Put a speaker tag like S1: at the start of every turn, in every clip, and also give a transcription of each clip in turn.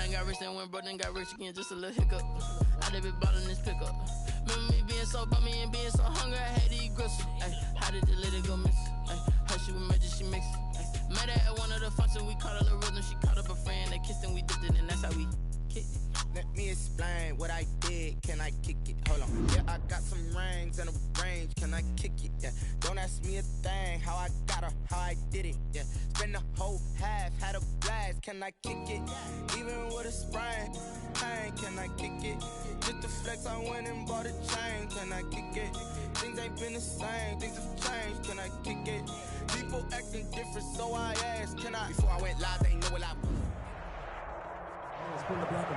S1: done got rich and went broke, then got rich again, just a little hiccup. I done been ballin' this pickup. Remember me being so bummy and being so hungry, I had to eat gristle. Ay, how did the lady go miss? Ay, how she was magic, she mixed. Met her at one of the functions, we caught a little rhythm, she caught up a friend, they kissed and we dipped it, and that's how we kicked it.
S2: Let me explain what I did, can I kick it? Hold on, yeah, I got some rings and a range, can I kick it? Yeah, don't ask me a thing, how I got her, how I did it. Yeah, spend the whole half, had a blast, can I kick it? Even with a sprain, pain, can I kick it? Just to flex, I went and bought a chain, can I kick it? Things ain't been the same, things have changed, can I kick it? People acting different, so I asked, can I? Before I went live, they knew what I was.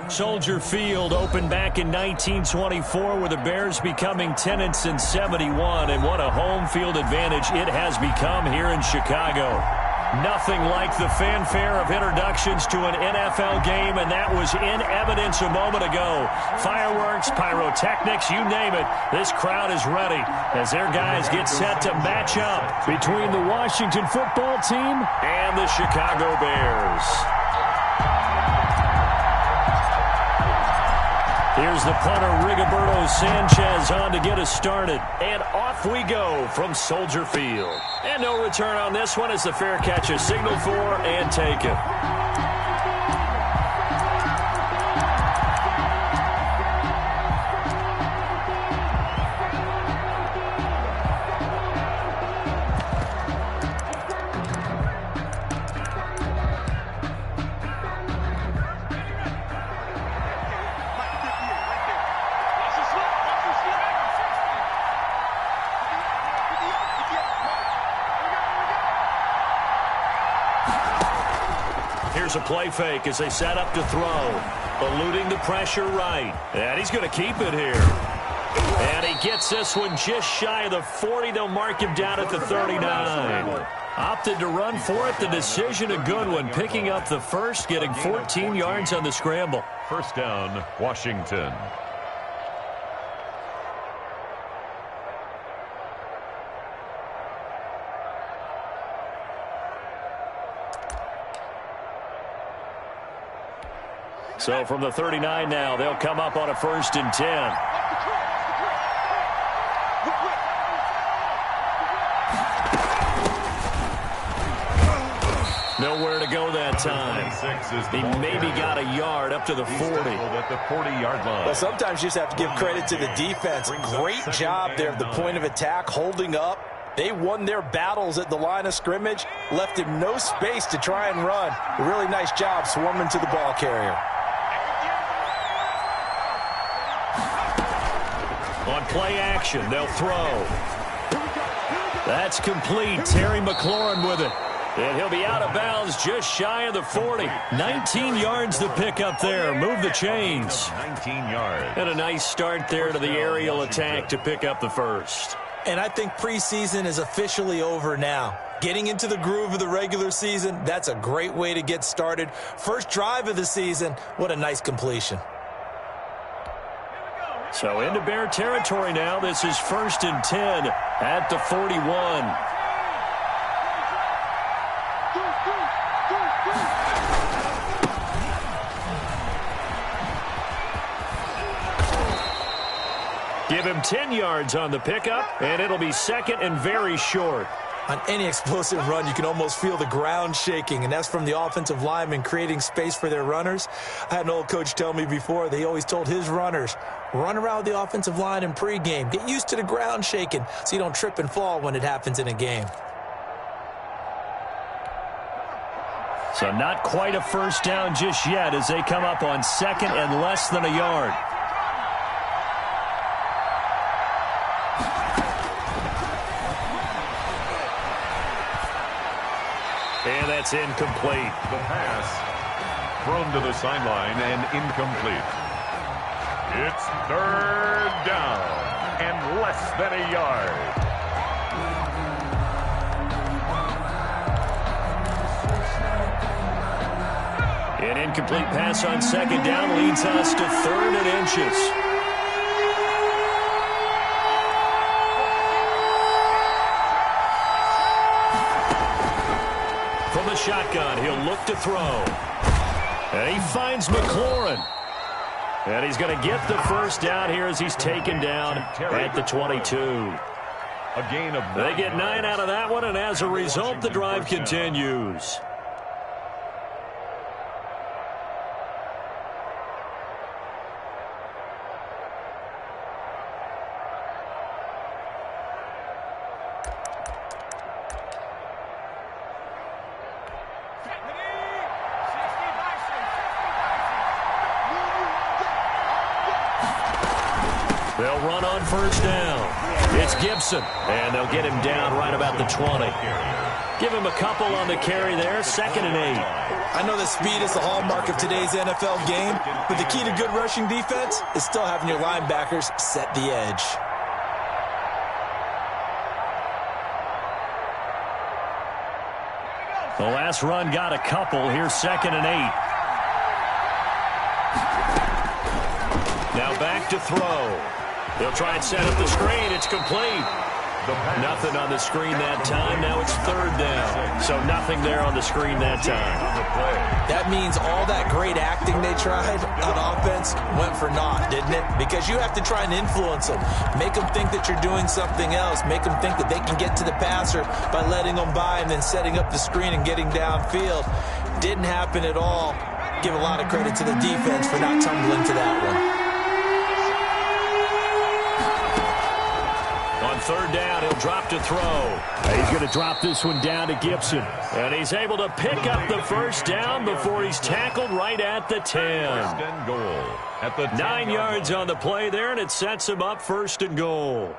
S3: Soldier Field opened back in 1924 with the Bears becoming 10-71, and what a home field advantage it has become here in Chicago. Nothing like the fanfare of introductions to an NFL game, and that was in evidence a moment ago. Fireworks, pyrotechnics, you name it. This crowd is ready as their guys get set to match up between the Washington football team and the Chicago Bears. Here's the punter, Rigoberto Sanchez, on to get us started. And off we go from Soldier Field. And no return on this one as the fair catch is signaled for and taken. Here's a play fake as they set up to throw. Eluding the pressure right. And he's going to keep it here. And he gets this one just shy of the 40. They'll mark him down at the 39. Opted to run for it. The decision a good one. Picking up the first, getting 14 yards on the scramble.
S4: First down, Washington.
S3: So from the 39 now, they'll come up on a 1st and 10. Nowhere to go that time. He maybe got a yard up to the 40.
S4: At the 40-yard line.
S5: Well, sometimes you just have to give credit to the defense. Great job there at the point of attack, holding up. They won their battles at the line of scrimmage, left him no space to try and run. A really nice job swarming to the ball carrier.
S3: On play action, they'll throw. That's complete. Terry McLaurin with it. And he'll be out of bounds just shy of the 40. 19 yards to pick up there. Move the chains.
S4: 19 yards.
S3: And a nice start there to the aerial attack to pick up the first.
S5: And I think preseason is officially over now. Getting into the groove of the regular season, that's a great way to get started. First drive of the season, what a nice completion.
S3: So into Bear territory now. This is 1st and 10 at the 41. Give him 10 yards on the pickup, and it'll be 2nd and very short.
S5: On any explosive run, you can almost feel the ground shaking, and that's from the offensive linemen creating space for their runners. I had an old coach tell me before, they always told his runners, run around the offensive line in pregame. Get used to the ground shaking so you don't trip and fall when it happens in a game.
S3: So not quite a first down just yet as they come up on 2nd and less than a yard. And that's incomplete.
S4: The pass thrown to the sideline and incomplete. It's 3rd down and less than a yard.
S3: An incomplete pass on 2nd down leads us to 3rd and inches. From the shotgun, he'll look to throw. And he finds McLaurin. And he's going to get the first down here as he's taken down at the 22.
S4: A gain of 9.
S3: They get 9 out of that one, and as a result, the drive continues. They'll run on first down. It's Gibson, and they'll get him down right about the 20. Give him a couple on the carry there, 2nd and 8.
S5: I know that speed is the hallmark of today's NFL game, but the key to good rushing defense is still having your linebackers set the edge.
S3: The last run got a couple. Here's 2nd and 8. Now back to throw. They'll try and set up the screen. It's complete. Nothing on the screen that time. Now it's 3rd down. So nothing there on the screen that time.
S5: That means all that great acting they tried on offense went for naught, didn't it? Because you have to try and influence them. Make them think that you're doing something else. Make them think that they can get to the passer by letting them by and then setting up the screen and getting downfield. Didn't happen at all. Give a lot of credit to the defense for not tumbling to that one.
S3: On 3rd down, he'll drop to throw. He's going to drop this one down to Gibson. And he's able to pick up the first down before he's tackled right at the 10.
S4: 1st and goal at the
S3: 9 yards on the play there, and it sets him up 1st and goal.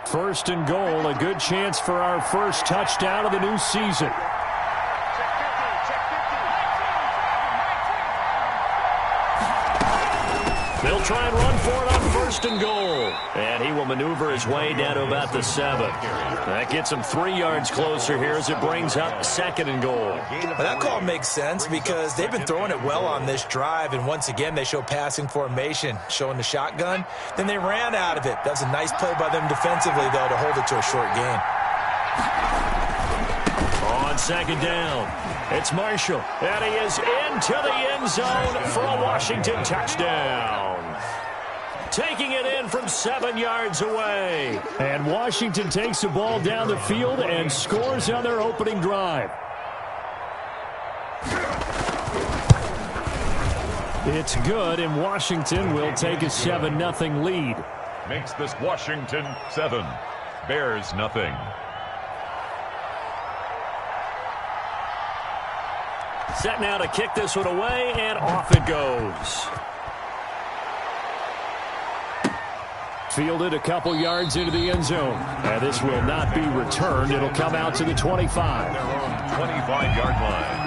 S3: First and goal, a good chance for our first touchdown of the new season. They'll try and run for it on 1st and goal. And he will maneuver his way down to about the 7. That gets him 3 yards closer here as it brings up 2nd and goal.
S5: Well, that call makes sense because they've been throwing it well on this drive, and once again they show passing formation, showing the shotgun. Then they ran out of it. That was a nice play by them defensively, though, to hold it to a short gain.
S3: On 2nd down, it's Marshall, and he is into the end zone for a Washington touchdown. Taking it in from 7 yards away. And Washington takes the ball down the field and scores on their opening drive. It's good, and Washington will take a 7-0 lead.
S4: Makes this Washington 7, Bears nothing.
S3: Set now to kick this one away, and off it goes. Fielded a couple yards into the end zone. And this will not be returned. It'll come out to the 25.
S4: Their own 25-yard line.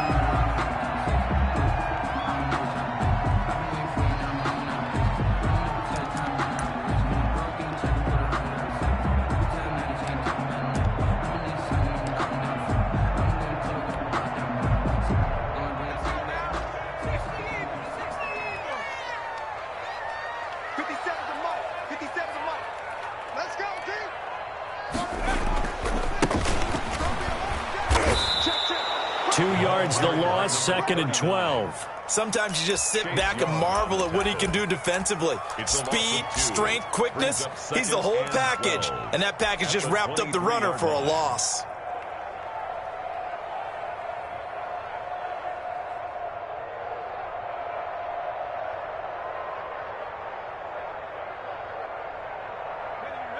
S3: The loss, 2nd and 12.
S5: Sometimes you just sit back and marvel at what he can do defensively. Speed, strength, quickness, he's the whole package. And that package just wrapped up the runner for a loss.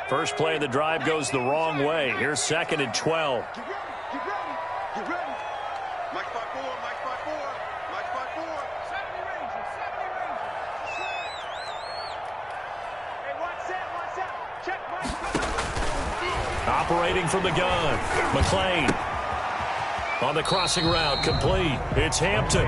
S3: First play of the drive goes the wrong way. Here's 2nd and 12.
S6: Get ready. Mike 5-4, Mike 5-4, Mike 5-4. 70 Rangers. Hey, watch out. Check Mike.
S3: Operating from the gun. McLean. On the crossing route, complete. It's Hampton.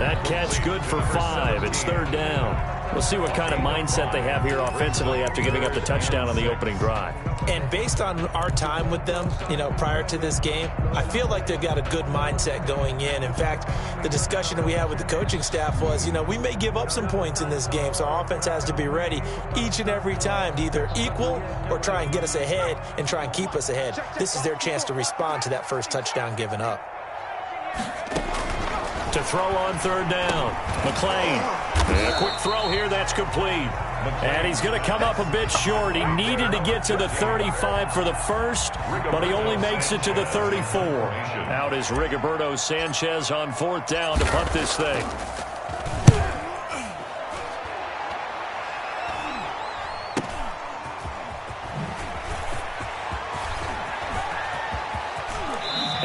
S3: That catch good for 5. It's 3rd down. We'll see what kind of mindset they have here offensively after giving up the touchdown on the opening drive.
S5: And based on our time with them, prior to this game, I feel like they've got a good mindset going in. In fact, the discussion that we had with the coaching staff was, we may give up some points in this game, so our offense has to be ready each and every time to either equal or try and get us ahead and try and keep us ahead. This is their chance to respond to that first touchdown given up.
S3: To throw on third down, McClain. And a quick throw here, that's complete. And he's going to come up a bit short. He needed to get to the 35 for the first, but he only makes it to the 34. Out is Rigoberto Sanchez on fourth down to punt this thing.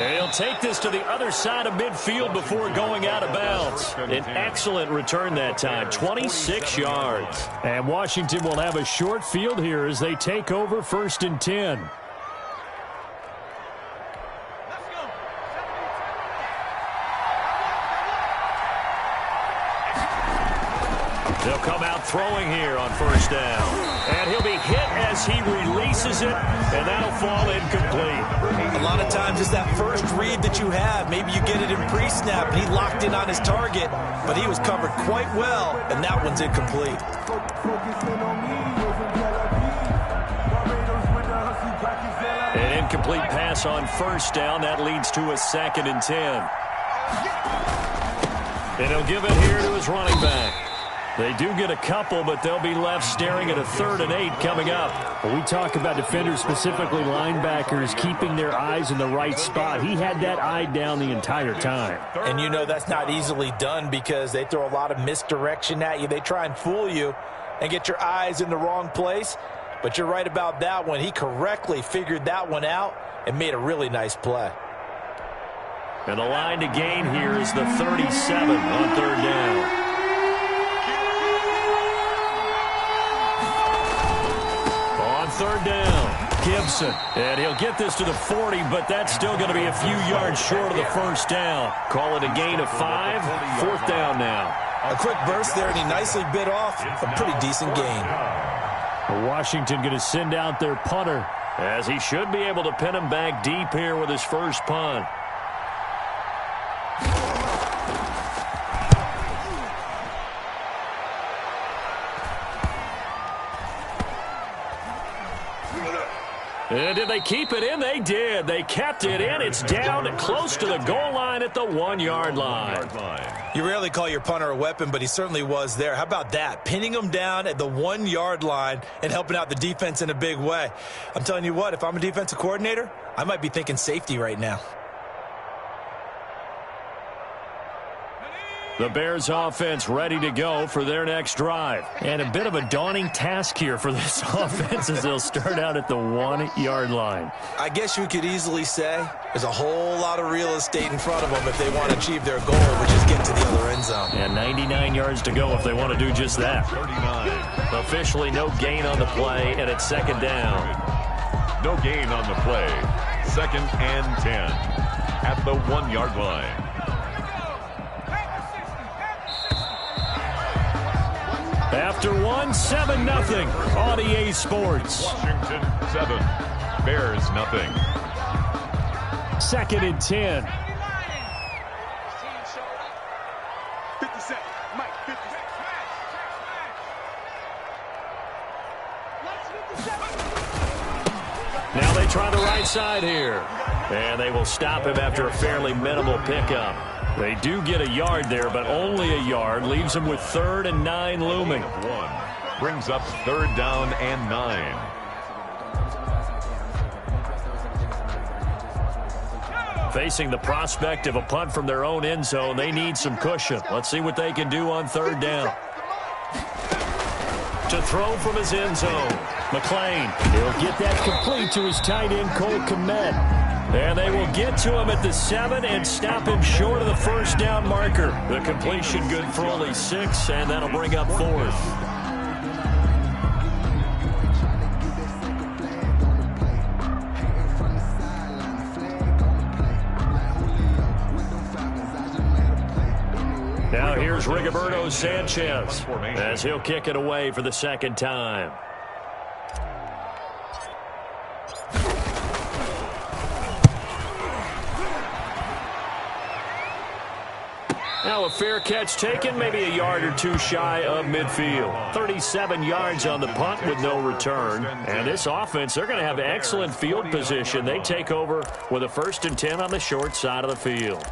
S3: He'll take this to the other side of midfield before going out of bounds. An excellent return that time, 26 yards. And Washington will have a short field here as they take over 1st and 10. They'll come out throwing here on first down. And he'll be hit as he releases it, and that'll fall incomplete.
S5: A lot of times it's that first read that you have. Maybe you get it in pre-snap, and he locked in on his target, but he was covered quite well, and that one's incomplete.
S3: An incomplete pass on first down. That leads to a 2nd and 10. And he'll give it here to his running back. They do get a couple, but they'll be left staring at a 3rd and 8 coming up.
S7: When we talk about defenders, specifically linebackers, keeping their eyes in the right spot, he had that eye down the entire time.
S5: And that's not easily done because they throw a lot of misdirection at you. They try and fool you and get your eyes in the wrong place. But you're right about that one. He correctly figured that one out and made a really nice play.
S3: And the line to gain here is the 37 on third down. Third down, Gibson. And he'll get this to the 40, but that's still going to be a few yards short of the first down. Call it a gain of 5. 4th down now.
S5: A quick burst there, and he nicely bit off a pretty decent gain.
S3: Washington going to send out their punter, as he should be able to pin him back deep here with his first punt. And did they keep it in? They did. They kept it in. It's down close to the goal line at the 1-yard line.
S5: You rarely call your punter a weapon, but he certainly was there. How about that? Pinning him down at the 1-yard line and helping out the defense in a big way. I'm telling you what, if I'm a defensive coordinator, I might be thinking safety right now.
S3: The Bears offense ready to go for their next drive. And a bit of a daunting task here for this offense as they'll start out at the 1-yard line.
S5: I guess you could easily say there's a whole lot of real estate in front of them if they want to achieve their goal, which is get to the other end zone.
S3: And 99 yards to go if they want to do just that. 39. Officially no gain on the play, and it's 2nd down.
S4: No gain on the play. 2nd and 10 at the 1-yard line.
S3: After 7-0 on EA Sports.
S4: Washington 7, Bears 0.
S3: 2nd and 10.
S6: 50 seconds. Mike, 50 seconds.
S3: Now they try the right side here. And they will stop him after a fairly minimal pickup. They do get a yard there, but only a yard. Leaves them with 3rd and 9 looming.
S4: 1 brings up 3rd down and 9.
S3: Facing the prospect of a punt from their own end zone, they need some cushion. Let's see what they can do on 3rd down. To throw from his end zone, McClain.
S7: He'll get that complete to his tight end, Cole Kmet.
S3: And they will get to him at the 7 and stop him short of the first down marker. The completion good for only 6, and that'll bring up 4th. Now here's Rigoberto Sanchez as he'll kick it away for the second time. Now a fair catch taken, maybe a yard or two shy of midfield. 37 yards on the punt with no return. And this offense, they're going to have excellent field position. They take over with a 1st and 10 on the short side of the field.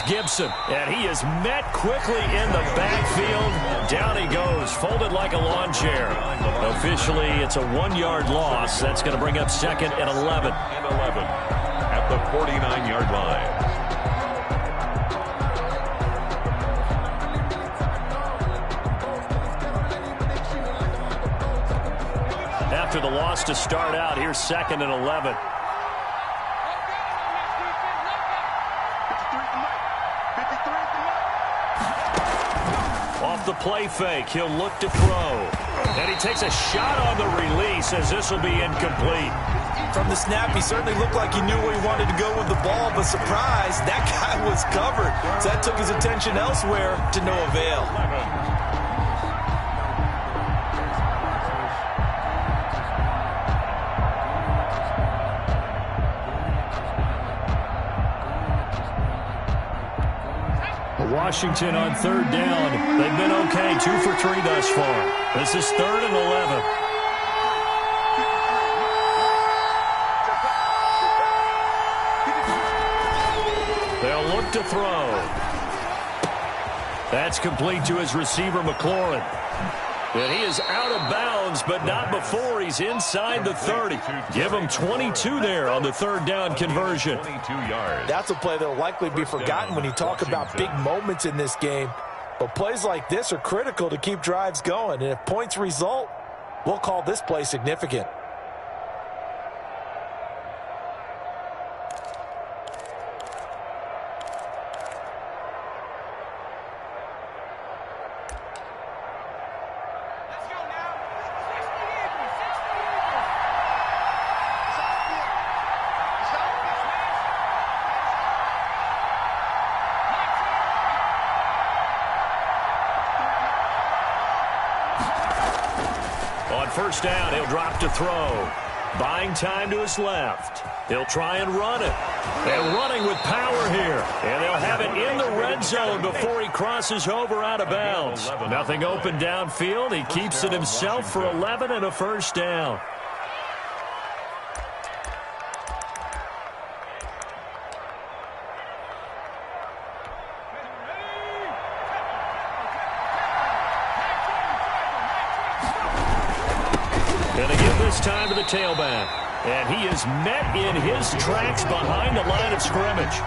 S3: Gibson, and he is met quickly in the backfield. Down he goes, folded like a lawn chair. Officially, it's a 1-yard loss. That's going to bring up 2nd and 11.
S4: At the 49-yard line.
S3: After the loss to start out, here's 2nd and 11. Off the play fake, he'll look to throw. And he takes a shot on the release as this will be incomplete.
S5: From the snap, he certainly looked like he knew where he wanted to go with the ball, but surprise, that guy was covered. So that took his attention elsewhere to no avail.
S3: Washington on 3rd down. They've been okay, 2 for 3 thus far. This is 3rd and 11. They'll look to throw. That's complete to his receiver, McLaurin. And he is out of bounds, but not before he's inside the 30. Give him 22 there on the 3rd down conversion.
S4: 22 yards.
S5: That's a play that will likely be forgotten when you talk about big moments in this game. But plays like this are critical to keep drives going. And if points result, we'll call this play significant.
S3: First down, he'll drop to throw. Buying time to his left. He'll try and run it. And running with power here. And they'll have it in the red zone before he crosses over out of bounds. Nothing open downfield. He keeps it himself for 11 and a first down. Time to the tailback. And he is met in his tracks behind the line of scrimmage.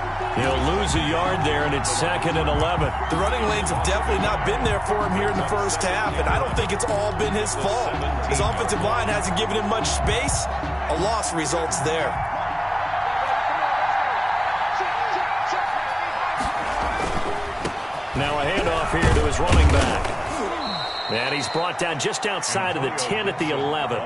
S3: He'll lose a yard there, and it's 2nd and 11.
S5: The running lanes have definitely not been there for him here in the first half, and I don't think it's all been his fault. His offensive line hasn't given him much space. A loss results there.
S3: Now a handoff here to his running back. And he's brought down just outside of the 10 at the 11.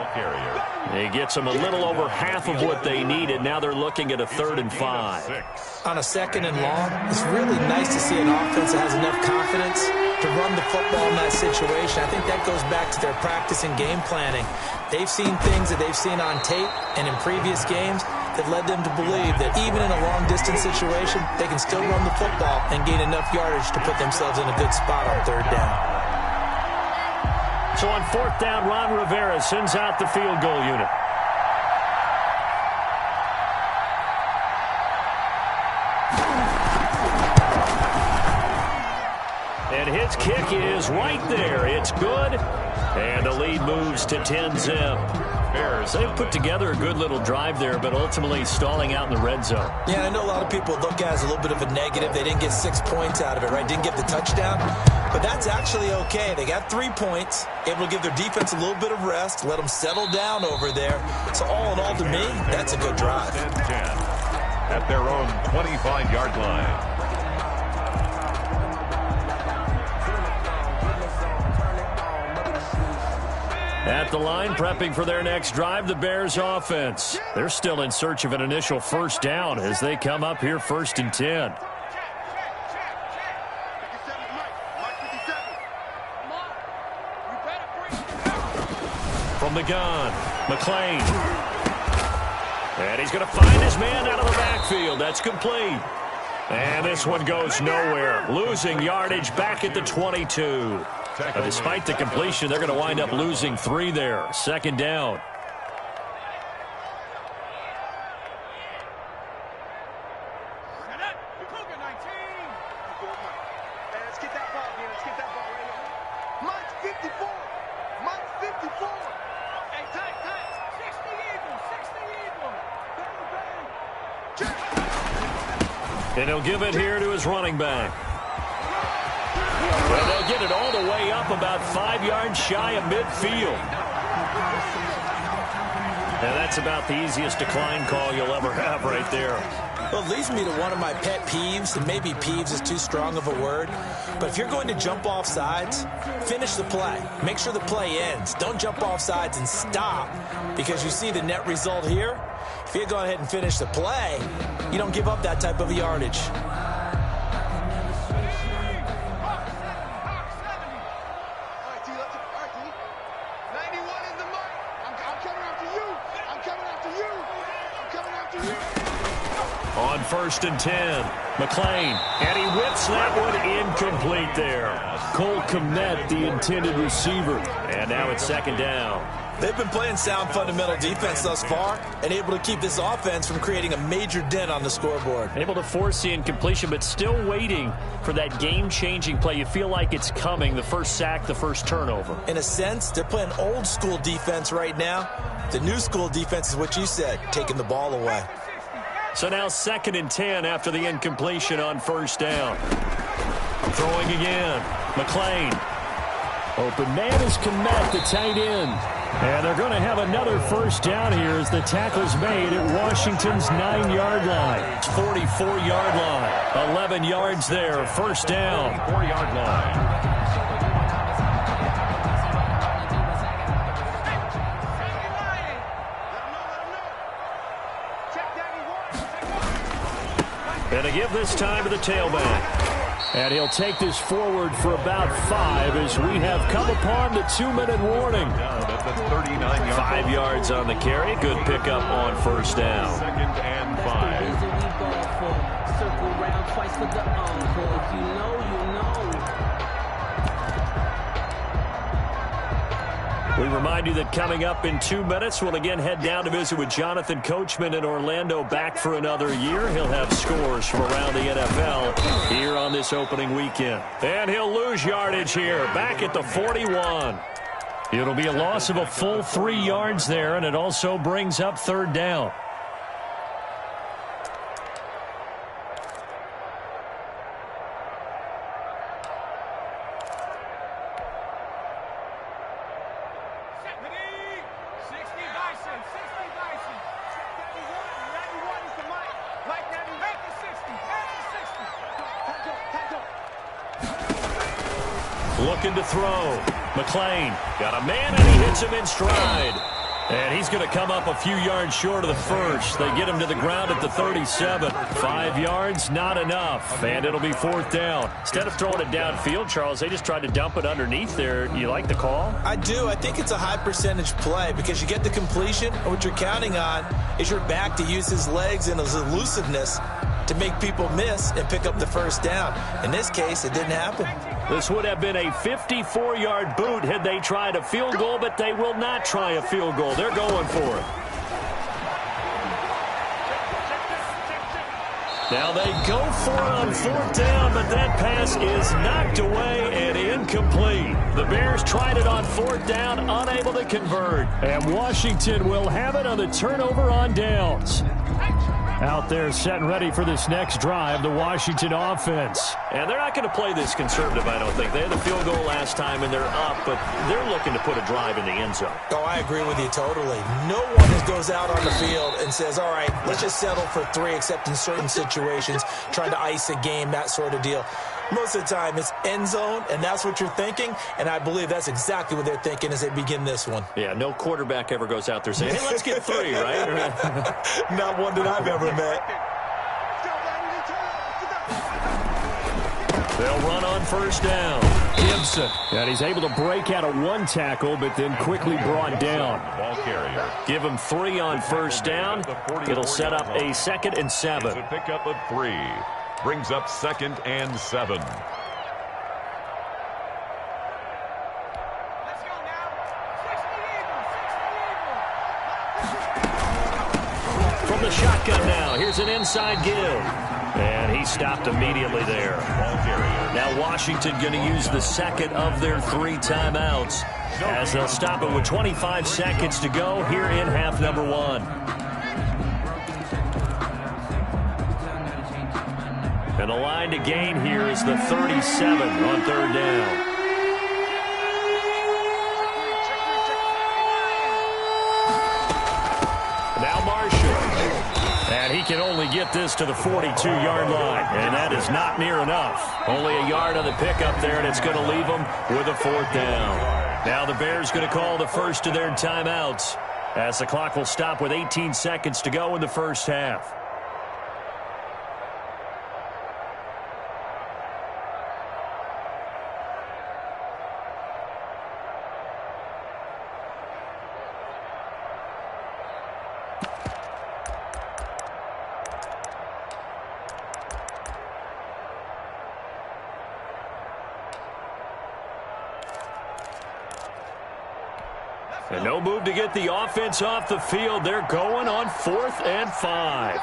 S3: He gets them a little over half of what they needed. Now they're looking at a 3rd and 5.
S5: On a 2nd and long, it's really nice to see an offense that has enough confidence to run the football in that situation. I think that goes back to their practice and game planning. They've seen things that they've seen on tape and in previous games that led them to believe that even in a long-distance situation, they can still run the football and gain enough yardage to put themselves in a good spot on 3rd down.
S3: So on 4th down, Ron Rivera sends out the field goal unit. And his kick is right there. It's good. And the lead moves to 10-zip. They've put together a good little drive there, but ultimately stalling out in the red zone.
S5: Yeah, I know a lot of people look at it as a little bit of a negative. They didn't get 6 points out of it, right? Didn't get the touchdown. But that's actually okay. They got 3 points, able to give their defense a little bit of rest, let them settle down over there. So all in all, to me, that's a good drive.
S4: at their own 25-yard line.
S3: At the line, prepping for their next drive, the Bears offense. They're still in search of an initial first down as they come up here 1st and 10. From the gun, McClain. And he's going to find his man out of the backfield. That's complete. And this one goes nowhere. Losing yardage back at the 22. Despite the completion, they're going to wind up losing 3 there. 2nd down.
S6: Let's get that ball again. Let's get that ball right here. Mike's 54. Mike's 54. Hey, tight. 60 Eagles.
S3: And he'll give it here to his running back. Well, they'll get it all the way up about 5 yards shy of midfield. And that's about the easiest decline call you'll ever have right there.
S5: Well, it leads me to one of my pet peeves, and maybe peeves is too strong of a word, but if you're going to jump off sides, finish the play. Make sure the play ends. Don't jump off sides and stop, because you see the net result here. If you go ahead and finish the play, you don't give up that type of yardage.
S3: On 1st and 10, McClain, and he whips that one incomplete there. Cole Kmet, the intended receiver. And now it's 2nd down.
S5: They've been playing sound fundamental defense thus far and able to keep this offense from creating a major dent on the scoreboard.
S3: Able to force the incompletion, but still waiting for that game-changing play. You feel like it's coming, the first sack, the first turnover.
S5: In a sense, they're playing old-school defense right now. The new school defense is what you said, taking the ball away.
S3: So now 2nd and 10 after the incompletion on 1st down. Throwing again. McClain. Open man is Kmet, the tight end. And they're going to have another first down here as the tackle's made at Washington's 9-yard line. 44-yard line. 11 yards there. First down.
S4: 4-yard line.
S3: And to give this time to the tailback. And he'll take this forward for about 5 as we have come upon the 2-minute warning.
S4: That's 39
S3: 5 yards on the carry. Good pickup on 1st down.
S4: 2nd and 5.
S8: Circle round twice for the encore. If you know, you know.
S3: We remind you that coming up in 2 minutes, we'll again head down to visit with Jonathan Coachman in Orlando, back for another year. He'll have scores from around the NFL here on this opening weekend. And he'll lose yardage here, back at the 41. It'll be a loss of a full 3 yards there, and it also brings up 3rd down. Looking to throw. McClain got a man, and he hits him in stride. And he's going to come up a few yards short of the first. They get him to the ground at the 37. 5 yards, not enough. And it'll be 4th down. Instead of throwing it downfield, Charles, they just tried to dump it underneath there. You like the call?
S5: I do. I think it's a high percentage play because you get the completion, and what you're counting on is your back to use his legs and his elusiveness to make people miss and pick up the first down. In this case, it didn't happen.
S3: This would have been a 54-yard boot had they tried a field goal, but they will not try a field goal. They're going for it. Now they go for it on 4th down, but that pass is knocked away and incomplete. The Bears tried it on 4th down, unable to convert. And Washington will have it on the turnover on downs.
S7: Out there setting ready for this next drive, the Washington offense.
S3: And they're not going to play this conservative, I don't think. They had the field goal last time, and they're up, but they're looking to put a drive in the end zone.
S5: Oh, I agree with you totally. No one just goes out on the field and says, all right, let's just settle for 3, except in certain situations, trying to ice a game, that sort of deal. Most of the time, it's end zone, and that's what you're thinking, and I believe that's exactly what they're thinking as they begin this one.
S3: Yeah, no quarterback ever goes out there saying, hey, let's get 3, right?
S5: Not one that I've ever met.
S3: They'll run on first down.
S7: Gibson. And he's able to break out of 1 tackle, but then quickly brought down.
S4: Ball carrier.
S3: Give him 3 on first down. It'll set up a 2nd and 7.
S4: It's a pickup of 3. Brings up 2nd and 7.
S3: From the shotgun now, here's an inside give. And he stopped immediately there.
S4: Ball carrier.
S3: Now Washington going to use the 2nd of their 3 timeouts as they'll stop it with 25 seconds to go here in half number 1. And the line to gain here is the 37 on 3rd down. Now Marshall. And he can only get this to the 42-yard line. And that is not near enough. Only a yard on the pickup there, and it's going to leave them with a 4th down. Now the Bears going to call the first of their timeouts as the clock will stop with 18 seconds to go in the first half. And no move to get the offense off the field. They're going on 4th and 5.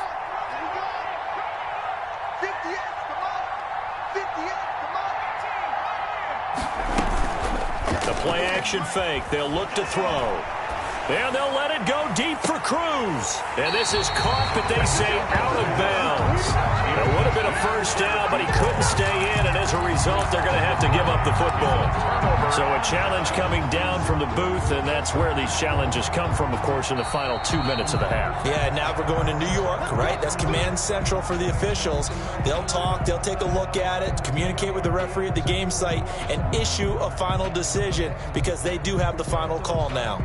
S3: The play action fake. They'll look to throw. And they'll let it go deep for Cruz. And this is caught, but they say out of bounds. It would have been a first down, but he couldn't stay in, and as a result, they're going to have to give up the football. So a challenge coming down from the booth, and that's where these challenges come from, of course, in the final 2 minutes of the half.
S5: Yeah, now we're going to New York, right? That's command central for the officials. They'll talk, they'll take a look at it, communicate with the referee at the game site, and issue a final decision because they do have the final call now.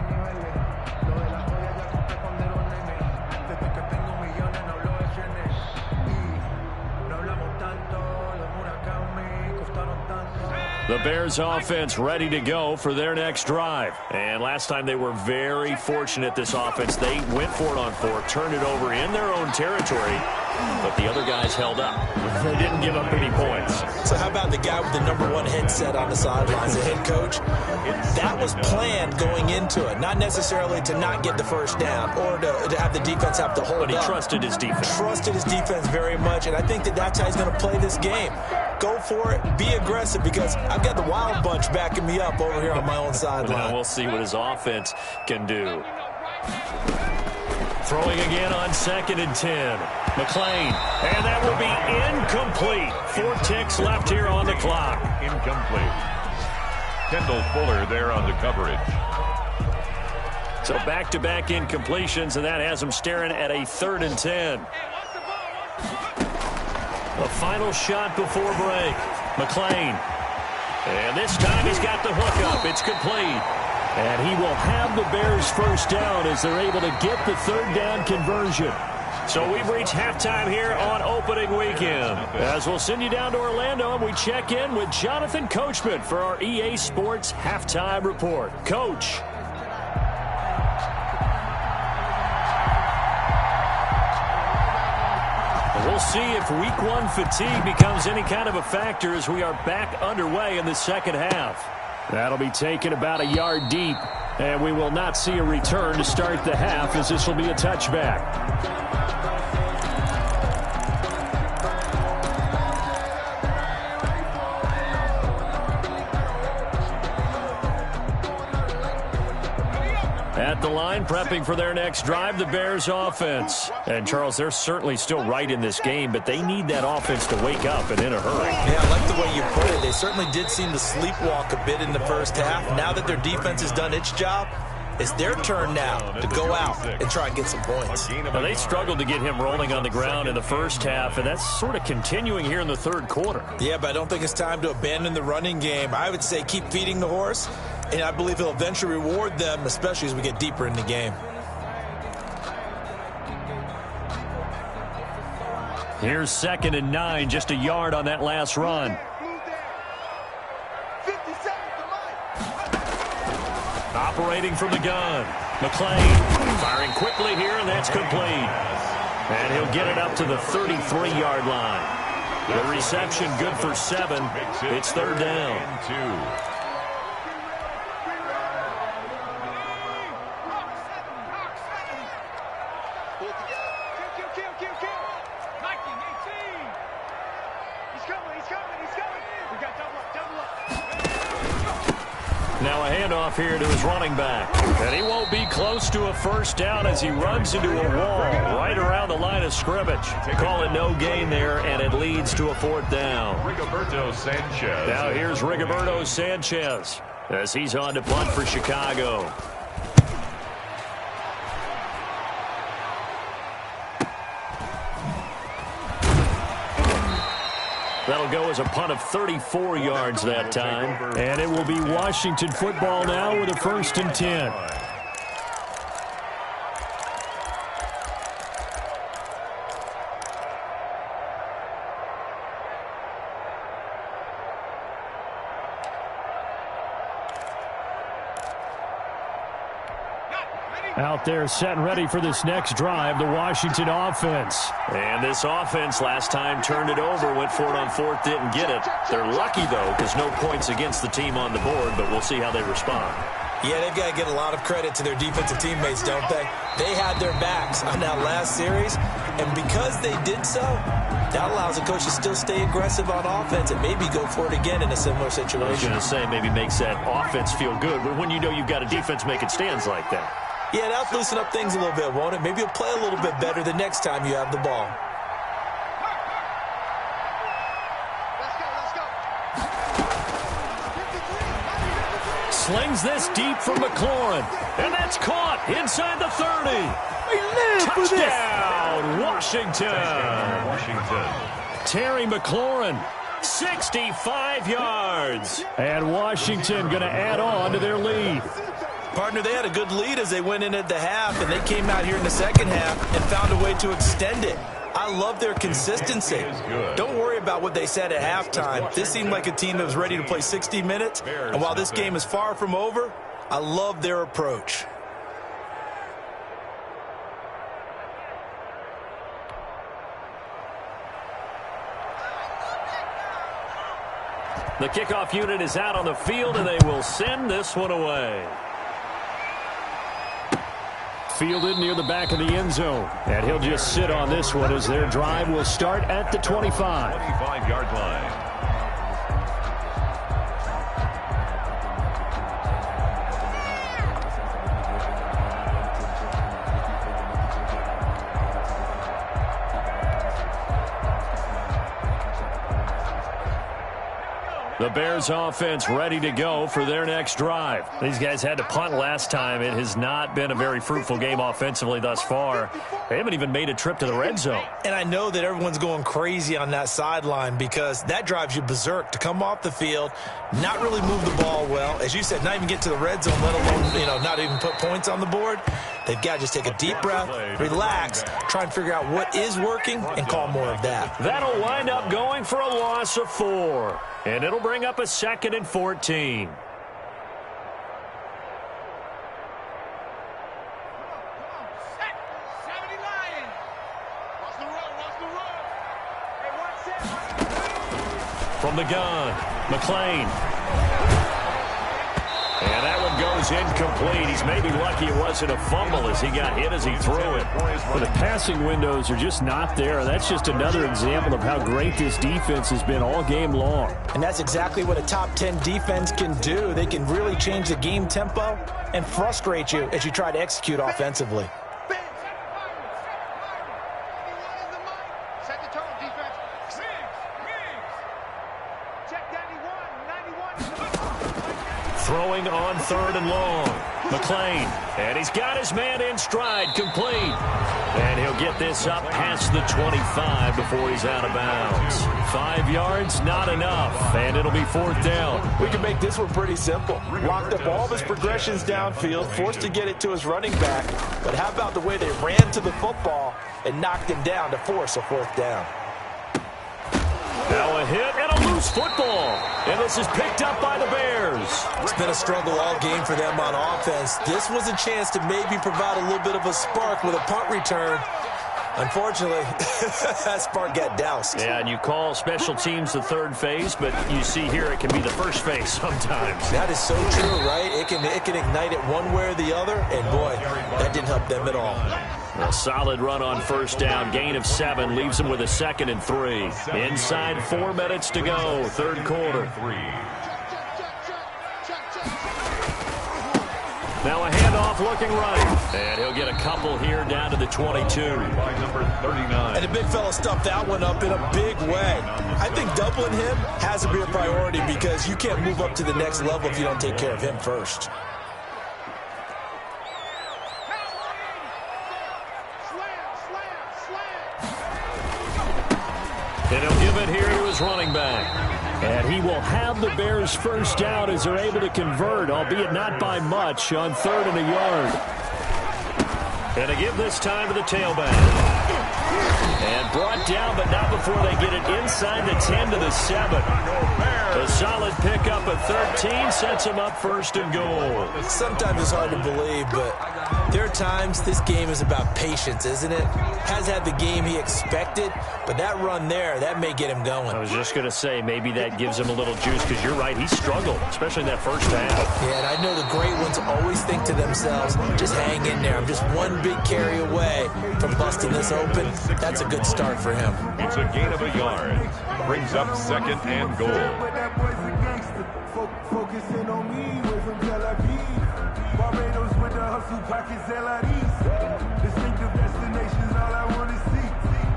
S3: The Bears offense ready to go for their next drive. And last time they were very fortunate, this offense. They went for it on 4, turned it over in their own territory, but the other guys held up. They didn't give up any points.
S5: So how about the guy with the #1 headset on the sidelines, the head coach? That was planned going into it, not necessarily to not get the first down or to have the defense have to hold up.
S3: But he trusted his defense.
S5: Trusted his defense very much, and I think that's how he's going to play this game. Go for it, be aggressive, because I've got the Wild Bunch backing me up over here on my own sideline.
S3: Now we'll see what his offense can do. Throwing again on 2nd and 10. McClain, and that will be incomplete. 4 ticks left here on the clock.
S4: Incomplete. Kendall Fuller there on the coverage.
S3: So back-to-back incompletions, and that has them staring at a 3rd and 10. The final shot before break. McClain. And this time he's got the hookup. It's complete. And he will have the Bears first down as they're able to get the 3rd down conversion. So we've reached halftime here on opening weekend. As we'll send you down to Orlando and we check in with Jonathan Coachman for our EA Sports Halftime Report. Coach. We'll see if week 1 fatigue becomes any kind of a factor as we are back underway in the second half. That'll be taken about a yard deep, and we will not see a return to start the half as this will be a touchback. At the line, prepping for their next drive, the Bears offense. And, Charles, they're certainly still right in this game, but they need that offense to wake up and in a hurry.
S5: Yeah, I like the way you put it. They certainly did seem to sleepwalk a bit in the first half. Now that their defense has done its job, it's their turn now to go out and try and get some points.
S3: Now, they struggled to get him rolling on the ground in the first half, and that's sort of continuing here in the third quarter.
S5: Yeah, but I don't think it's time to abandon the running game. I would say keep feeding the horse, and I believe he'll eventually reward them, especially as we get deeper in the game.
S3: Here's 2nd and 9, just a yard on that last run. Operating from the gun. McClain firing quickly here, and that's complete. And he'll get it up to the 33-yard line. The reception good for 7. It's 3rd down. Now a handoff here to his running back. And he won't be close to a first down as he runs into a wall right around the line of scrimmage. Call it no gain there, and it leads to a 4th down.
S4: Rigoberto Sanchez.
S3: Now here's Rigoberto Sanchez as he's on to punt for Chicago. That'll go as a punt of 34 yards that time.
S7: And it will be Washington football now with a 1st and 10. Out there set and ready for this next drive, the Washington offense.
S3: And this offense last time turned it over, went for it on 4th, didn't get it. They're lucky, though, because no points against the team on the board, but we'll see how they respond.
S5: Yeah, they've got to get a lot of credit to their defensive teammates, don't they? They had their backs on that last series, and because they did so, that allows the coach to still stay aggressive on offense and maybe go for it again in a similar situation.
S3: I was going to say maybe makes that offense feel good, but when you know you've got a defense making stands like that.
S5: Yeah, that'll loosen up things a little bit, won't it? Maybe you'll play a little bit better the next time you have the ball.
S3: Slings this deep from McLaurin, and that's caught inside the 30. Touchdown, Washington. Terry McLaurin, 65 yards.
S7: And Washington going to add on to their lead.
S5: Partner, they had a good lead as they went in at the half, and they came out here in the second half and found a way to extend it. I love their consistency. Don't worry about what they said at halftime. This seemed like a team that was ready to play 60 minutes, and while this game is far from over, I love their approach.
S3: The kickoff unit is out on the field, and they will send this one away.
S7: Fielded near the back of the end zone. And he'll just sit on this one as their drive will start at the 25.
S4: 25-yard line.
S3: The Bears offense ready to go for their next drive. These guys had to punt last time. It has not been a very fruitful game offensively thus far. They haven't even made a trip to the red zone.
S5: And I know that everyone's going crazy on that sideline because that drives you berserk to come off the field, not really move the ball well. As you said, not even get to the red zone, let alone, not even put points on the board. They've got to just take a deep breath, relax, try and figure out what is working, and call more of that.
S3: That'll wind up going for a loss of 4. And it'll bring up a 2nd and 14. From the gun, McClain. And that one goes is incomplete. He's maybe lucky it wasn't a fumble as he got hit as he threw it.
S7: But the passing windows are just not there. That's just another example of how great this defense has been all game long.
S5: And that's exactly what a top 10 defense can do. They can really change the game tempo and frustrate you as you try to execute offensively.
S6: Set the tone, defense. Check 91.
S3: Throwing on 3rd and long. McClain. And he's got his man in stride. Complete. And he'll get this up past the 25 before he's out of bounds. 5 yards, not enough. And it'll be 4th down.
S5: We can make this one pretty simple. Locked up all of his progressions downfield, forced to get it to his running back. But how about the way they ran to the football and knocked him down to force a 4th down?
S3: Now a hit and a loose football. And this is picked up by the Bears.
S5: It's been a struggle all game for them on offense. This was a chance to maybe provide a little bit of a spark with a punt return. Unfortunately, that spark got doused.
S3: Yeah, and you call special teams the 3rd phase, but you see here it can be the 1st phase sometimes.
S5: That is so true, right? It can ignite it one way or the other, and boy, that didn't help them at all.
S3: A solid run on 1st down. Gain of 7 leaves them with a 2nd and 3. Inside 4 minutes to go, 3rd quarter. Now a handoff looking right. And he'll get a couple here down to the 22.
S4: By number 39.
S5: And the big fella stuffed that one up in a big way. I think doubling him has to be a priority because you can't move up to the next level if you don't take care of him first.
S3: And he'll give it here to his running back.
S7: And he will have the Bears 1st down as they're able to convert, albeit not by much, on 3rd and a yard.
S3: And to give this time to the tailback. And brought down, but not before they get it inside the 10 to the 7. A solid pickup of 13 sets him up 1st and goal.
S5: Sometimes it's hard to believe, but there are times this game is about patience, isn't it? Has had the game he expected, but that run there, that may get him going.
S3: I was just going to say, maybe that gives him a little juice, because you're right, he struggled, especially in that 1st half.
S5: Yeah, and I know the great ones always think to themselves, just hang in there. I'm just one big carry away from busting this open. That's a good start for him.
S4: It's a gain of a yard. Brings up 2nd and goal.
S9: Focusing on me, way from Tel Aviv. Barbados with the hustle pockets, LIDs. Distinctive destinations, all I want to see.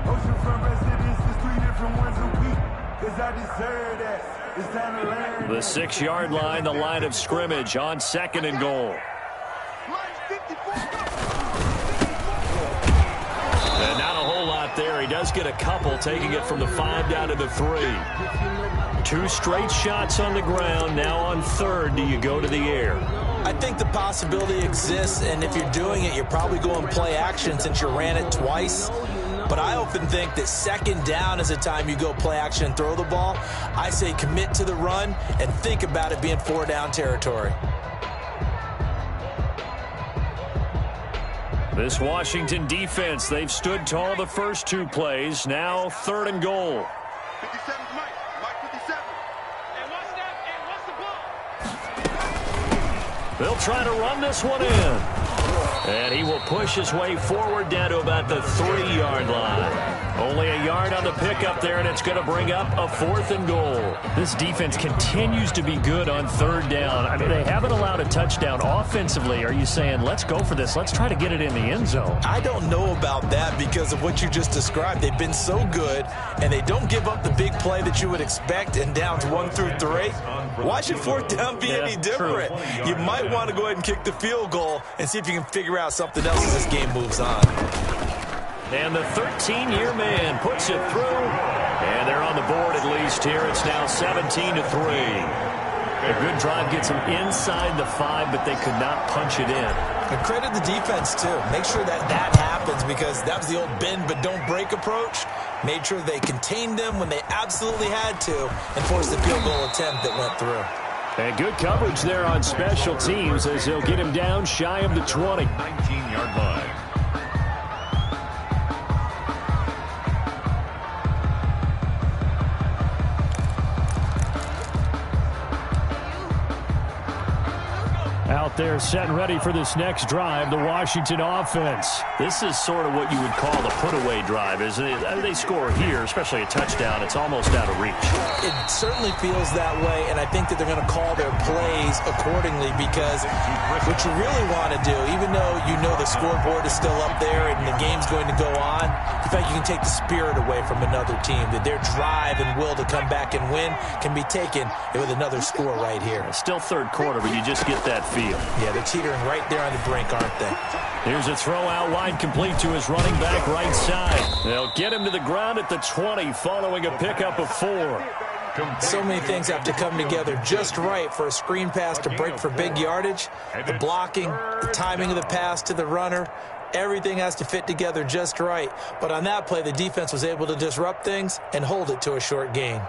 S9: Oceanfront residences, 3 different ones a week. Cause I deserve that. It's time to learn.
S3: The 6-yard line, the line of scrimmage on 2nd and goal. And not a whole lot there. He does get a couple, taking it from the 5 down to the 3. 2 straight shots on the ground. Now on 3rd, do you go to the air?
S5: I think the possibility exists, and if you're doing it, you're probably going play action since you ran it twice. But I often think that 2nd down is the time you go play action and throw the ball. I say commit to the run and think about it being 4 down territory.
S3: This Washington defense, they've stood tall the first 2 plays. Now 3rd and goal.
S6: 57's Mike. Mike 57. And what's that? And what's the ball?
S3: They'll try to run this one in. And he will push his way forward down to about the 3-yard line. Only a yard on the pickup there, and it's going to bring up a 4th and goal.
S7: This defense continues to be good on 3rd down. I mean, they haven't allowed a touchdown offensively. Are you saying, let's go for this? Let's try to get it in the end zone.
S5: I don't know about that because of what you just described. They've been so good, and they don't give up the big play that you would expect in downs 1 through 3. Why should 4th down be any different?
S7: True.
S5: You might want to go ahead and kick the field goal and see if you can figure out something else as this game moves on.
S3: And the 13-year man puts it through. And they're on the board at least here. It's now 17-3. A good drive gets them inside the 5, but they could not punch it in.
S5: And credit the defense, too. Make sure that happens because that was the old bend but don't break approach. Made sure they contained them when they absolutely had to and forced the field goal attempt that went through.
S7: And good coverage there on special teams as they'll get him down shy of the 20.
S4: 19-yard line.
S7: Out there, set and ready for this next drive, the Washington offense.
S3: This is sort of what you would call the put-away drive, isn't it? They score here, especially a touchdown. It's almost out of reach.
S5: It certainly feels that way, and I think that they're going to call their plays accordingly because what you really want to do, even though you know the scoreboard is still up there and the game's going to go on, in fact, you can take the spirit away from another team, that their drive and will to come back and win can be taken with another score right here.
S3: It's still third quarter, but you just get that feel.
S5: Yeah, they're teetering right there on the brink, aren't they?
S3: Here's a throw out wide, complete to his running back right side. They'll get him to the ground at the 20 following a pickup of 4.
S5: So many things have to come together just right for a screen pass to break for big yardage. The blocking, the timing of the pass to the runner, everything has to fit together just right. But on that play, the defense was able to disrupt things and hold it to a short gain.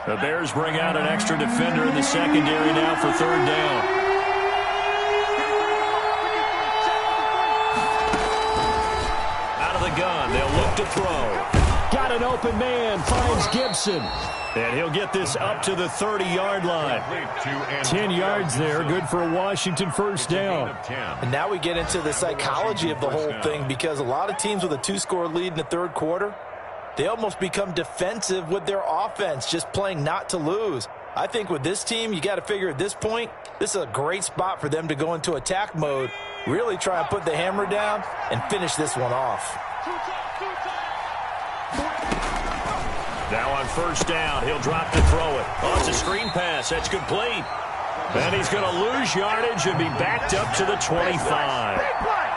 S3: The Bears bring out an extra defender in the secondary now for third down. Out of the gun, they'll look to throw.
S7: Got an open man, finds Gibson.
S3: And he'll get this up to the 30-yard line.
S7: 10 yards there, good for a Washington first down.
S5: And now we get into the psychology of the whole thing, because a lot of teams with a 2-score lead in the third quarter, they almost become defensive with their offense, just playing not to lose. I think with this team, you got to figure at this point, this is a great spot for them to go into attack mode, really try and put the hammer down and finish this one off.
S3: Now on first down, he'll drop to throw it. Oh, it's a screen pass. That's complete. And he's going to lose yardage and be backed up to the 25.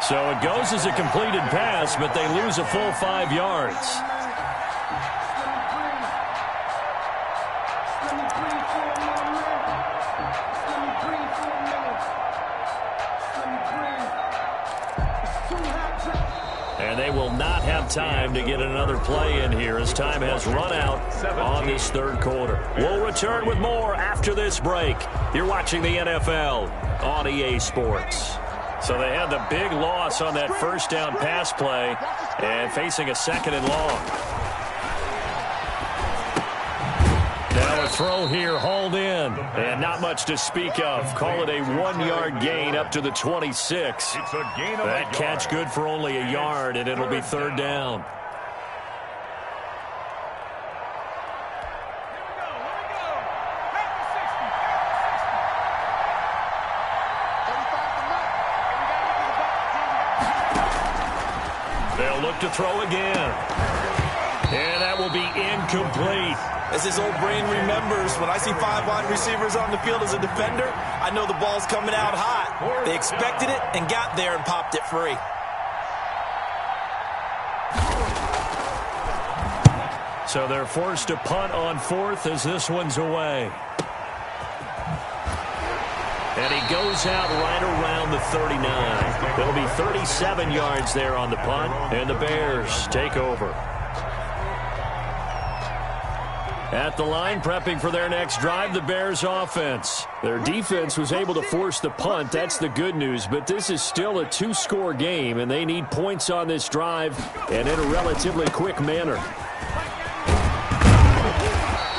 S3: So it goes as a completed pass, but they lose a full 5 yards. And they will not have time to get another play in here as time has run out on this third quarter. We'll return with more after this break. You're watching the NFL on EA Sports. So they had the big loss on that first down pass play and facing a second and long. Now a throw here hauled in, and not much to speak of. Call it a 1-yard gain up to the 26.
S4: It's a gain of
S3: That catch good for only a yard, and it'll be third down. They'll look to throw again. And that will be incomplete.
S5: As his old brain remembers, when I see 5 wide receivers on the field as a defender, I know the ball's coming out hot. They expected it and got there and popped it free.
S3: So they're forced to punt on fourth as this one's away. And he goes out right around the 39. It'll be 37 yards there on the punt, and the Bears take over. At the line, prepping for their next drive, the Bears offense. Their defense was able to force the punt. That's the good news, but this is still a 2-score game, and they need points on this drive and in a relatively quick manner.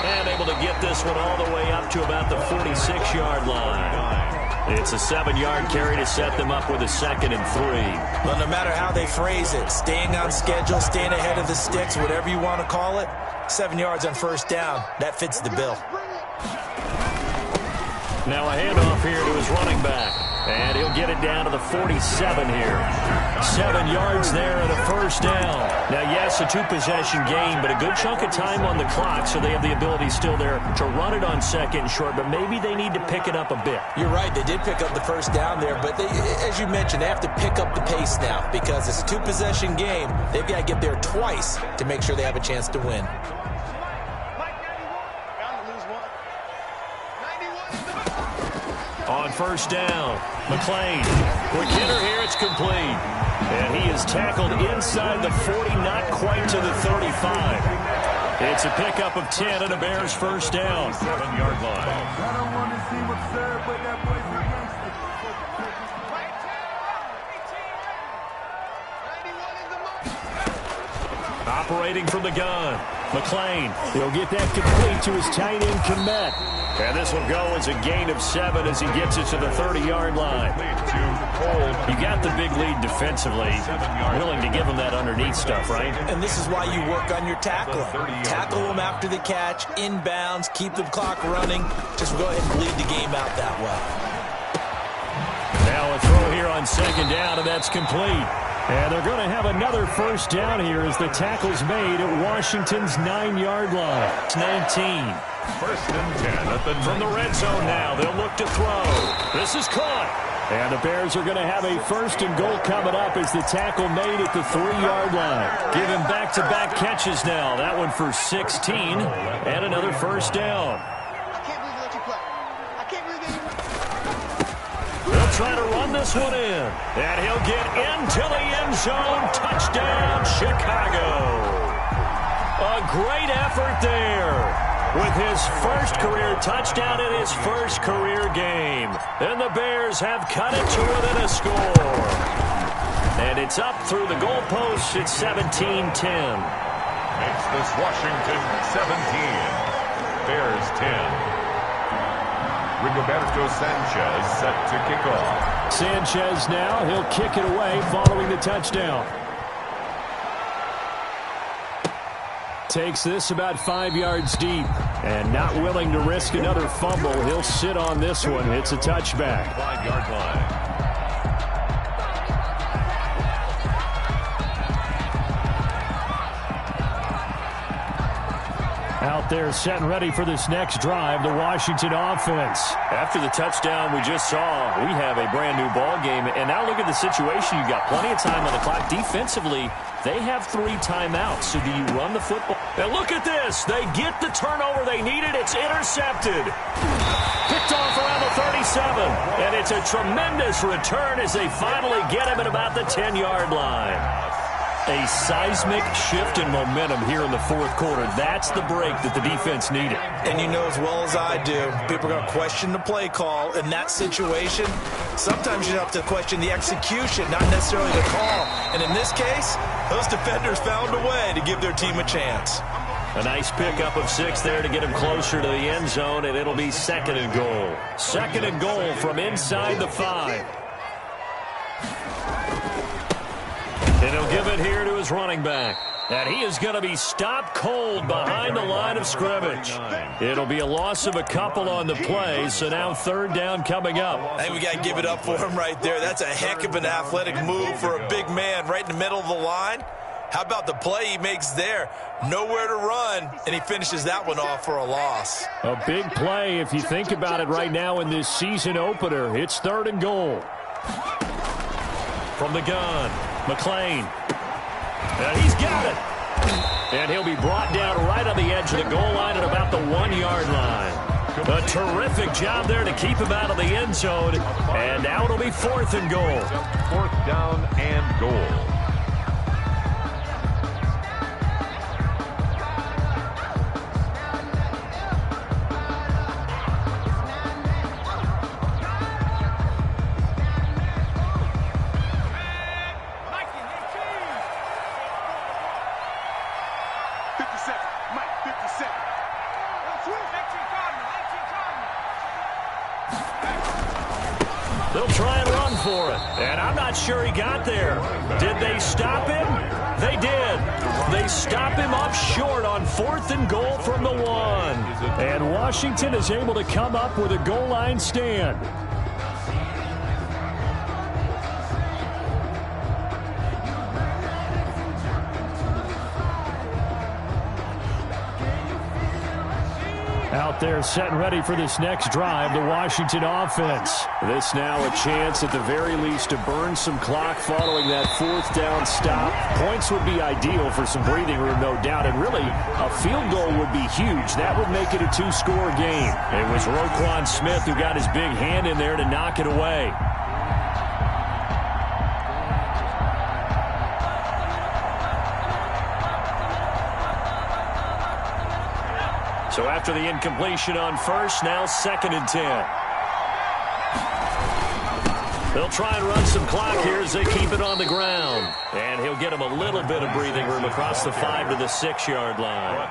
S3: And able to get this one all the way up to about the 46-yard line. It's a 7-yard carry to set them up with a 2nd and 3.
S5: Well, no matter how they phrase it, staying on schedule, staying ahead of the sticks, whatever you want to call it, 7 yards on first down, that fits the bill.
S3: Now a handoff here to his running back. And he'll get it down to the 47 here. 7 yards there and a first down. Now, yes, a 2-possession game, but a good chunk of time on the clock, so they have the ability still there to run it on 2nd and short, but maybe they need to pick it up a bit.
S5: You're right. They did pick up the first down there, but they, as you mentioned, they have to pick up the pace now because it's a 2-possession game. They've got to get there twice to make sure they have a chance to win.
S3: On first down, McClain. Quick hitter here, it's complete. And he is tackled inside the 40, not quite to the 35. It's a pickup of 10 and a Bears first down. 7-yard line. Operating from the gun. McLean, he'll get that complete to his tight end, Kmet. And this will go as a gain of 7 as he gets it to the 30-yard line. You got the big lead defensively. Willing to give him that underneath stuff, right?
S5: And this is why you work on your tackling. Tackle them after the catch, inbounds, keep the clock running. Just go ahead and bleed the game out that way.
S3: Now a throw here on second down, and that's complete. And they're going to have another first down here as the tackle's made at Washington's 9-yard line. It's 19.
S4: First and 10 at the
S3: From the red zone now, they'll look to throw. This is caught. And the Bears are going to have a first and goal coming up as the tackle made at the 3-yard line. Give him back-to-back catches now. That one for 16 and another first down.
S6: I can't believe they let you play. I can't believe they...
S3: They'll try to run this one in. And he'll get into the end zone. Touchdown, Chicago. A great effort there. With his first career touchdown in his first career game. And the Bears have cut it to within a score. And it's up through the goalposts. It's 17-10.
S4: Makes this Washington 17. Bears 10. Rigoberto Sanchez set to kick off.
S3: Sanchez now. He'll kick it away following the touchdown. Takes this about 5 yards deep. And not willing to risk another fumble. He'll sit on this one. It's a touchback.
S4: 5-yard line.
S3: Out there set and ready for this next drive, the Washington offense. After the touchdown we just saw, we have a brand new ball game. And now look at the situation. You've got plenty of time on the clock. Defensively, they have 3 timeouts. So do you run the football? Now look at this. They get the turnover they needed. It's intercepted. Picked off around the 37. And it's a tremendous return as they finally get him at about the 10-yard line. A seismic shift in momentum here in the fourth quarter. That's the break that the defense needed.
S5: And you know as well as I do, people are going to question the play call in that situation. Sometimes you have to question the execution, not necessarily the call. And in this case, those defenders found a way to give their team a chance.
S3: A nice pickup of 6 there to get him closer to the end zone, and it'll be second and goal. Second and goal from inside the 5. And he'll give it here to his running back. And he is going to be stopped cold behind the line of scrimmage. It'll be a loss of a couple on the play, so now third down coming up.
S5: I think we got to give it up for him right there. That's a heck of an athletic move for a big man right in the middle of the line. How about the play he makes there? Nowhere to run, and he finishes that one off for a loss.
S3: A big play if you think about it right now in this season opener. It's third and goal. From the gun, McLean. And he's got it. And he'll be brought down right on the edge of the goal line at about the 1-yard line. A terrific job there to keep him out of the end zone. And now it'll be fourth and goal.
S4: Fourth down and goal.
S3: They'll try and run for it. And I'm not sure he got there. Did they stop him? They did. They stop him up short on fourth and goal from the 1. And Washington is able to come up with a goal line stand. Out there set and ready for this next drive, the Washington offense. This now a chance at the very least to burn some clock following that fourth down stop. Points would be ideal for some breathing room, no doubt, and really a field goal would be huge. That would make it a 2-score game. It was Roquan Smith who got his big hand in there to knock it away. So after the incompletion on first, now second and 10. They'll try and run some clock here as they keep it on the ground. And he'll get him a little bit of breathing room across the 5 to the 6-yard line.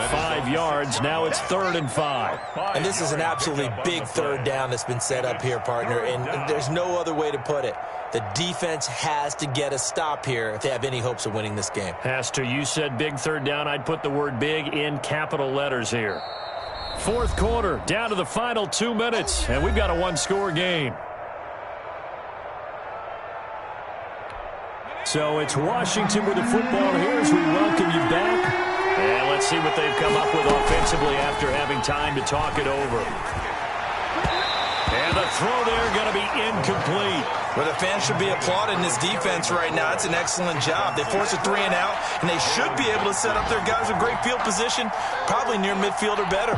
S3: 5 yards. Now it's 3rd and 5.
S5: And this is an absolutely big third down that's been set up here, partner. And there's no other way to put it. The defense has to get a stop here if they have any hopes of winning this game.
S3: Has to. You said big third down. I'd put the word big in capital letters here. 4th quarter, down to the final 2 minutes. And we've got a one-score game. So it's Washington with the football here as we welcome you back. And let's see what they've come up with offensively after having time to talk it over. And the throw there going to be incomplete.
S5: Well, the fans should be applauding this defense right now. It's an excellent job. They force a 3 and out, and they should be able to set up their guys with great field position, probably near midfield or better.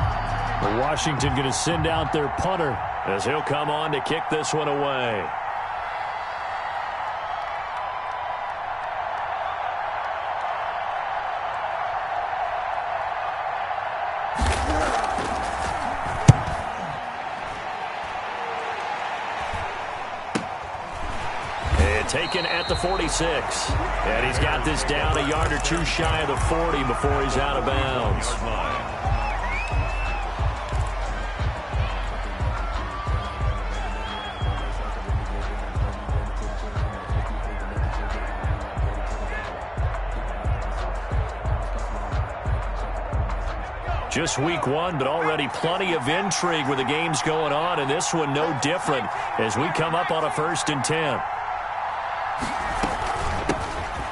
S3: Well, Washington going to send out their punter as he'll come on to kick this one away. Taken at the 46. And he's got this down a yard or two shy of the 40 before he's out of bounds. Just week 1, but already plenty of intrigue with the games going on, and this one no different as we come up on a 1st and 10.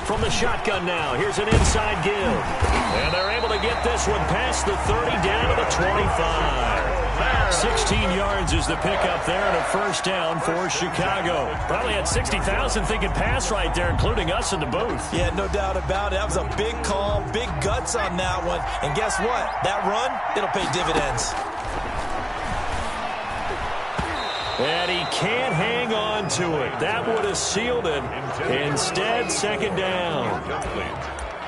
S3: From the shotgun now, here's an inside give. And they're able to get this one past the 30 down to the 25. 16 yards is the pickup there and a 1st down for Chicago. Probably had 60,000 thinking pass right there, including us in the booth.
S5: Yeah, no doubt about it. That was a big call, big guts on that one. And guess what? That run, it'll pay dividends.
S3: And he can't hang on to it. That would have sealed it. Instead, 2nd down.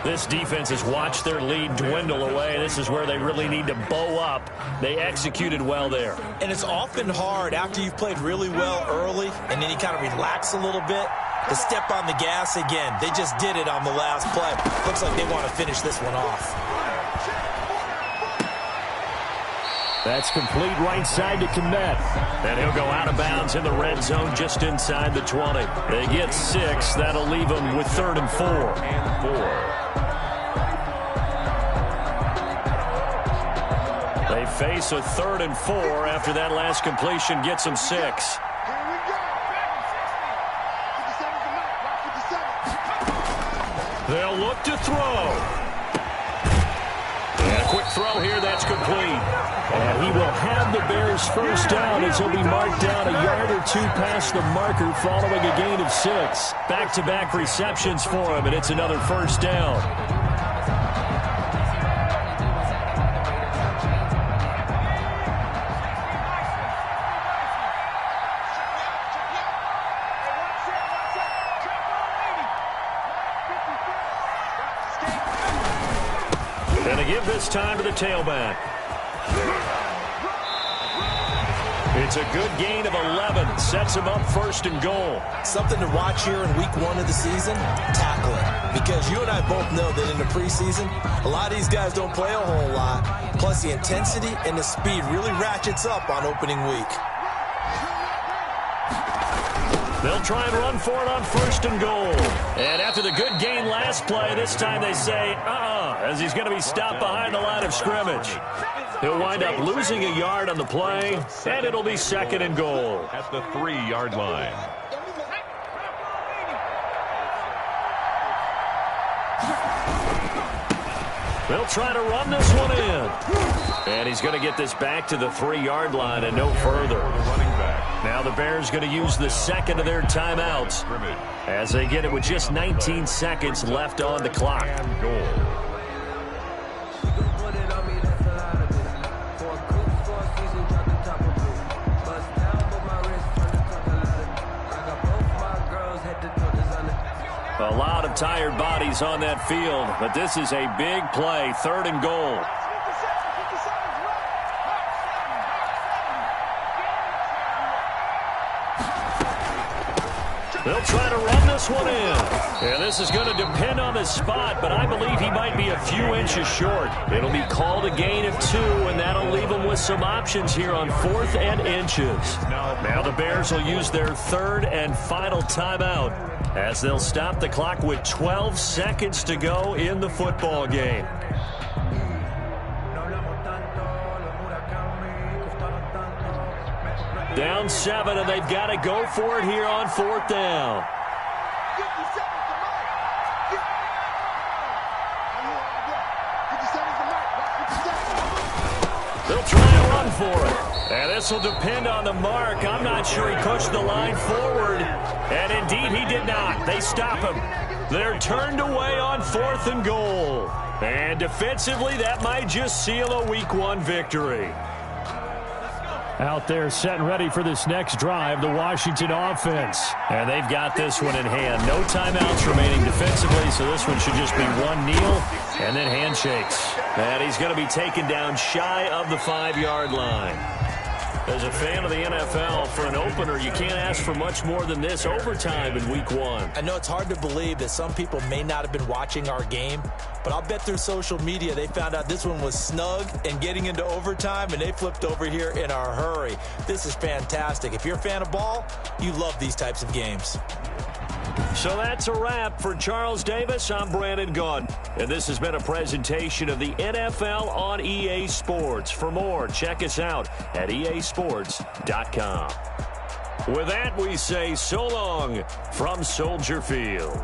S3: This defense has watched their lead dwindle away. This is where they really need to bow up. They executed well there.
S5: And it's often hard after you've played really well early and then you kind of relax a little bit to step on the gas again. They just did it on the last play. Looks like they want to finish this one off.
S3: That's complete right side to Kmet. And he'll go out of bounds in the red zone just inside the 20. They get 6. That'll leave them with 3rd and 4. They face a 3rd and 4 after that last completion gets them 6. They'll look to throw. And a quick throw here, that's complete. And he will have the Bears 1st down as he'll be marked down a yard or 2 past the marker following a gain of 6. Back-to-back receptions for him, and it's another 1st down. And they give this time to the tailback. It's a good gain of 11. Sets him up 1st and goal.
S5: Something to watch here in week 1 of the season, tackling. Because you and I both know that in the preseason, a lot of these guys don't play a whole lot. Plus the intensity and the speed really ratchets up on opening week.
S3: They'll try and run for it on 1st and goal. And after the good gain last play, this time they say, as he's going to be stopped behind the line of scrimmage. He'll wind up losing a yard on the play, and it'll be 2nd and goal.
S4: At the 3-yard line.
S3: They'll try to run this one in. And he's going to get this back to the 3-yard line and no further. Now the Bears going to use the 2nd of their timeouts as they get it with just 19 seconds left on the clock. A lot of tired bodies on that field, but this is a big play, 3rd and goal. They'll try to run this one in. And this is going to depend on the spot, but I believe he might be a few inches short. It'll be called a gain of 2, and that'll leave him with some options here on 4th and inches. Now the Bears will use their 3rd and final timeout as they'll stop the clock with 12 seconds to go in the football game. Down 7, and they've got to go for it here on 4th down. They'll try and run for it. And this will depend on the mark. I'm not sure he pushed the line forward. And indeed he did not. They stop him. They're turned away on 4th and goal. And defensively, that might just seal a Week 1 victory.
S7: Out there set and ready for this next drive, the Washington offense.
S3: And they've got this one in hand. No timeouts remaining defensively, so this one should just be one kneel and then handshakes. And he's going to be taken down shy of the 5-yard line. As a fan of the NFL, for an opener, you can't ask for much more than this overtime in Week 1.
S5: I know it's hard to believe that some people may not have been watching our game, but I'll bet through social media they found out this one was snug and getting into overtime, and they flipped over here in a hurry. This is fantastic. If you're a fan of ball, you love these types of games.
S3: So that's a wrap. For Charles Davis, I'm Brandon Gaudin. And this has been a presentation of the NFL on EA Sports. For more, check us out at easports.com. With that, we say so long from Soldier Field.